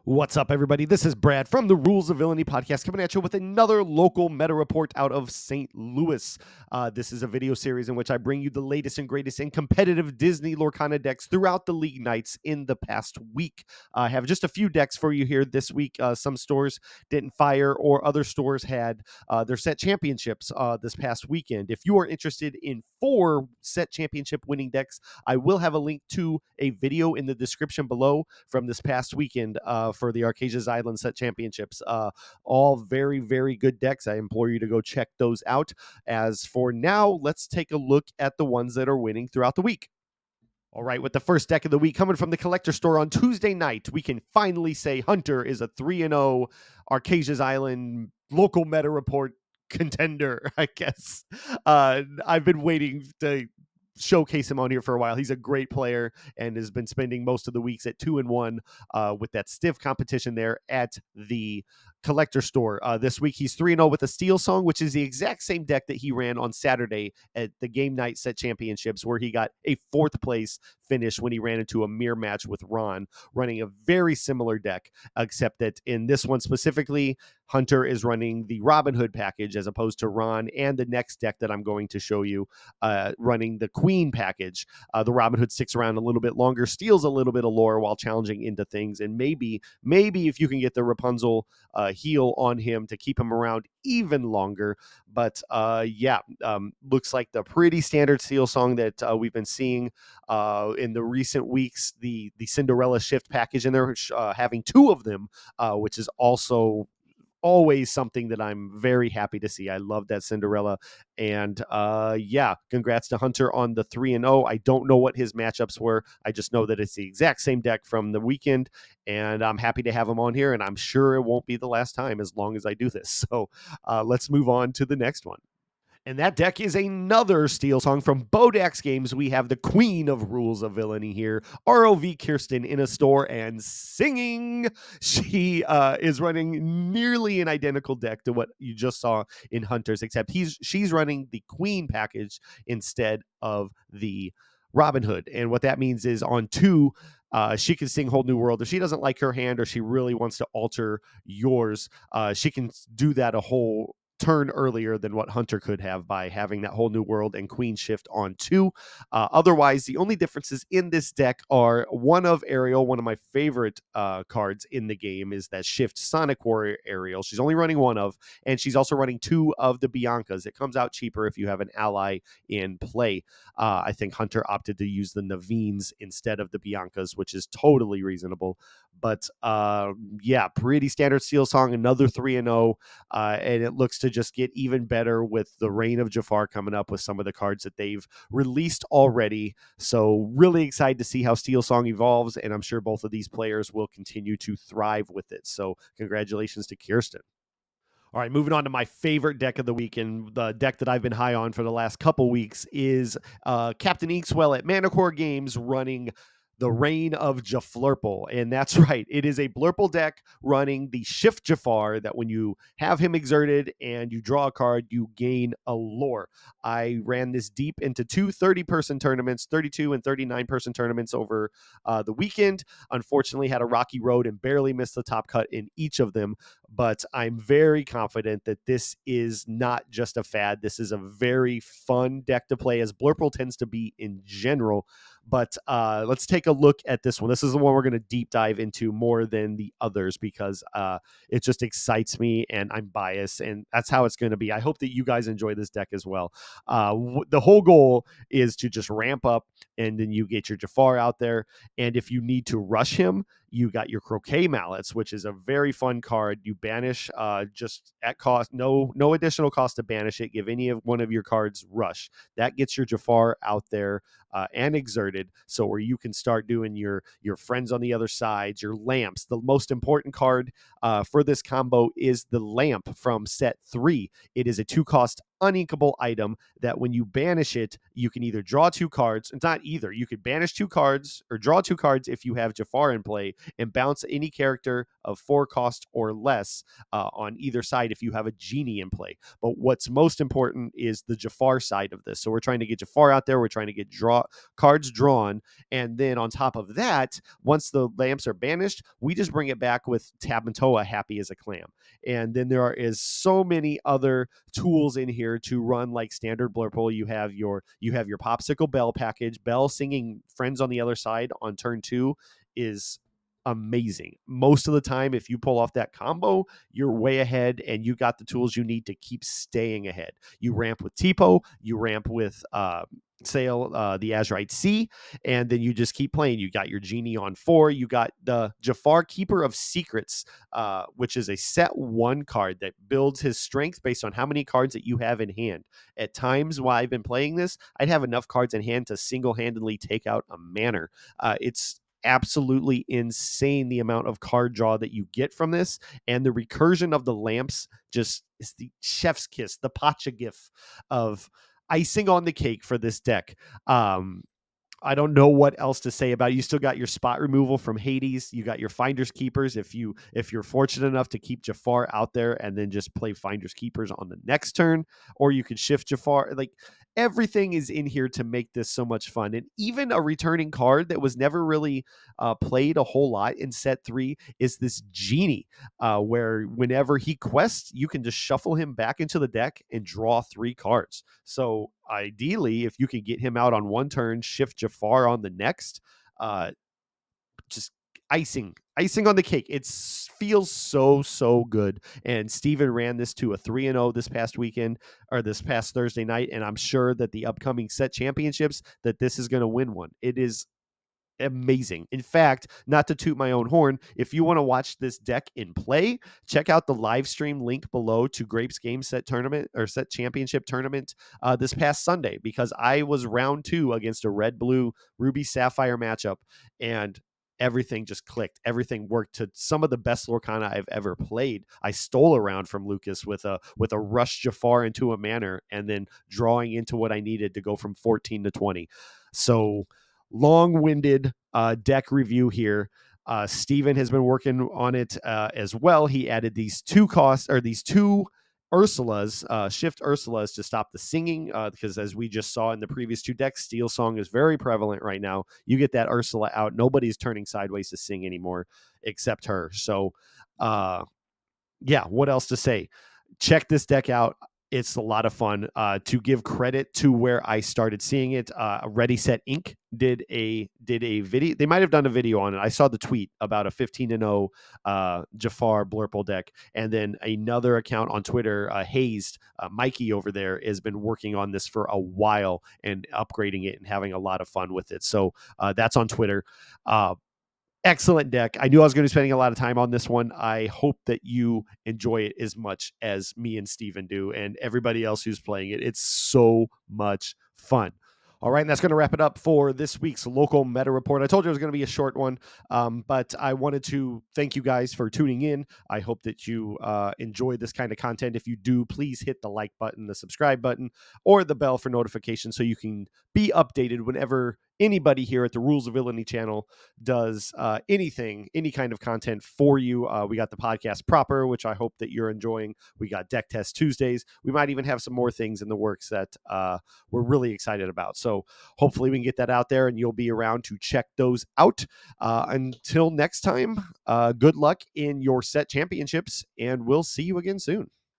What's up, everybody? This is Brad from the Rules of Villainy podcast coming at you with another local meta report out of St. Louis. This is a video series in which I bring you the latest and greatest in competitive Disney Lorcana decks throughout the league nights in the past week. I have just a few decks for you here this week. Some stores didn't fire, or other stores had their set championships this past weekend. If you are interested in 4 set championship winning decks, I will have a link to a video in the description below from this past weekend for the Arcasia's Island set championships. All very, very good decks. I implore you to go check those out. As for now, let's take a look at the ones that are winning throughout the week. All right, with the first deck of the week coming from the collector store on Tuesday night, we can finally say Hunter is a 3-0 Arcasia's Island local meta report contender, I guess. I've been waiting to showcase him on here for a while. He's a great player and has been spending most of the weeks at 2-1 with that stiff competition there at the collector store. This week he's 3-0 with a Steel Song, which is the exact same deck that he ran on Saturday at the game night set championships, where he got a 4th place finish when he ran into a mirror match with Ron, running a very similar deck, except that in this one specifically, Hunter is running the Robin Hood package as opposed to Ron, and the next deck that I'm going to show you running the Queen package. The Robin Hood sticks around a little bit longer, steals a little bit of lore while challenging into things, and maybe if you can get the Rapunzel heal on him to keep him around even longer. But looks like the pretty standard Steel Song that we've been seeing in the recent weeks. The Cinderella shift package in there, having 2 of them, which is also always something that I'm very happy to see. I love that Cinderella. And congrats to Hunter on the 3-0. I don't know what his matchups were. I just know that it's the exact same deck from the weekend, and I'm happy to have him on here, and I'm sure it won't be the last time as long as I do this. So let's move on to the next one. And that deck is another Steel Song from Bodach's games. We have the queen of Rules of Villainy here, ROV Kirsten, in a store and singing. She is running nearly an identical deck to what you just saw in Hunters, except she's running the Queen package instead of the Robin Hood. And what that means is on 2, she can sing Whole New World. If she doesn't like her hand, or she really wants to alter yours, she can do that a whole turn earlier than what Hunter could have by having that Whole New World and Queen shift on 2. Otherwise, the only differences in this deck are one of Ariel. One of my favorite cards in the game is that shift Sonic Warrior Ariel. She's only running 1 of, and she's also running 2 of the Biancas. It comes out cheaper if you have an ally in play. I think Hunter opted to use the Naveen's instead of the Biancas, which is totally reasonable. But pretty standard Steel Song, another 3-0, and it looks to just get even better with the Reign of Jafar coming up with some of the cards that they've released already. So really excited to see how Steel Song evolves, and I'm sure both of these players will continue to thrive with it. So congratulations to Kirsten. All right, moving on to my favorite deck of the week, and the deck that I've been high on for the last couple weeks is Captain Inkswell at Manticore Games running the Reign of Jaflurple. And that's right, it is a Blurple deck running the Shift Jafar that when you have him exerted and you draw a card, you gain a lore. I ran this deep into 2 30-person tournaments, 32 and 39-person tournaments over the weekend. Unfortunately, had a rocky road and barely missed the top cut in each of them. But I'm very confident that this is not just a fad. This is a very fun deck to play, as Blurple tends to be in general. But let's take a look at this one. This is the one we're going to deep dive into more than the others, because it just excites me, and I'm biased, and that's how it's going to be. I hope that you guys enjoy this deck as well. The whole goal is to just ramp up, and then you get your Jafar out there. And if you need to rush him, you got your Croquet Mallets, which is a very fun card. You banish just at cost, no additional cost to banish it. Give any of one of your cards rush. That gets your Jafar out there and exerted, so where you can start doing your friends on the other side, your lamps. The most important card for this combo is the lamp from set 3. It is a 2-cost uninkable item that when you banish it, you can either draw 2 cards. It's not either. You could banish 2 cards or draw 2 cards if you have Jafar in play, and bounce any character of 4 cost or less on either side if you have a genie in play. But what's most important is the Jafar side of this. So we're trying to get Jafar out there. We're trying to get cards drawn. And then on top of that, once the lamps are banished, we just bring it back with Tabantoa happy as a clam. And then there is so many other tools in here to run like standard Blurple. You have your Popsicle Bell package. Bell singing Friends on the Other Side on turn 2 is amazing. Most of the time, if you pull off that combo, you're way ahead and you got the tools you need to keep staying ahead. You ramp with Tipo, you ramp with Sail the Azurite Sea, and then you just keep playing. You got your Genie on 4. You got the Jafar Keeper of Secrets, which is a set 1 card that builds his strength based on how many cards that you have in hand. At times while I've been playing this, I'd have enough cards in hand to single-handedly take out a Manor. It's absolutely insane the amount of card draw that you get from this, and the recursion of the lamps just is the chef's kiss, the pacha gif of icing on the cake for this deck. I don't know what else to say about it. You still got your spot removal from Hades. You got your Finders Keepers if you're fortunate enough to keep Jafar out there and then just play Finders Keepers on the next turn, or you could shift Jafar. Like, everything is in here to make this so much fun. And even a returning card that was never really played a whole lot in set 3 is this Genie, where whenever he quests, you can just shuffle him back into the deck and draw 3 cards. So ideally, if you can get him out on one turn, shift Jafar on the next, just icing on the cake. It feels so good. And Steven ran this to a 3-0 this past weekend, or this past Thursday night, and I'm sure that the upcoming set championships that this is going to win one. It is amazing. In fact, not to toot my own horn, if you want to watch this deck in play, check out the live stream link below to Grape's Game Set Tournament or Set Championship Tournament this past Sunday, because I was round 2 against a red-blue Ruby Sapphire matchup, and everything just clicked. Everything worked to some of the best Lorcana I've ever played. I stole a round from Lucas with a rush Jafar into a Manor, and then drawing into what I needed to go from 14 to 20. So long-winded deck review here. Steven has been working on it as well. He added these 2 Ursulas, shift Ursulas to stop the singing, because as we just saw in the previous 2 decks, Steel Song is very prevalent right now. You get that Ursula out, nobody's turning sideways to sing anymore except her. So yeah, what else to say? Check this deck out. It's a lot of fun. To give credit to where I started seeing it, Ready Set Inc. did a video. They might have done a video on it. I saw the tweet about a 15-0 Jafar Blurple deck, and then another account on Twitter, Hazed, Mikey over there, has been working on this for a while and upgrading it and having a lot of fun with it. So that's on Twitter. Excellent deck. I knew I was going to be spending a lot of time on this one. I hope that you enjoy it as much as me and Steven do, and everybody else who's playing it. It's so much fun. All right, and that's going to wrap it up for this week's local meta report. I told you it was going to be a short one, but I wanted to thank you guys for tuning in. I hope that you enjoy this kind of content. If you do, please hit the like button, the subscribe button, or the bell for notifications so you can be updated whenever anybody here at the Rules of Villainy channel does anything, any kind of content for you. We got the podcast proper, which I hope that you're enjoying. We got Deck Test Tuesdays. We might even have some more things in the works that we're really excited about. So hopefully we can get that out there and you'll be around to check those out. Until next time, good luck in your set championships, and we'll see you again soon.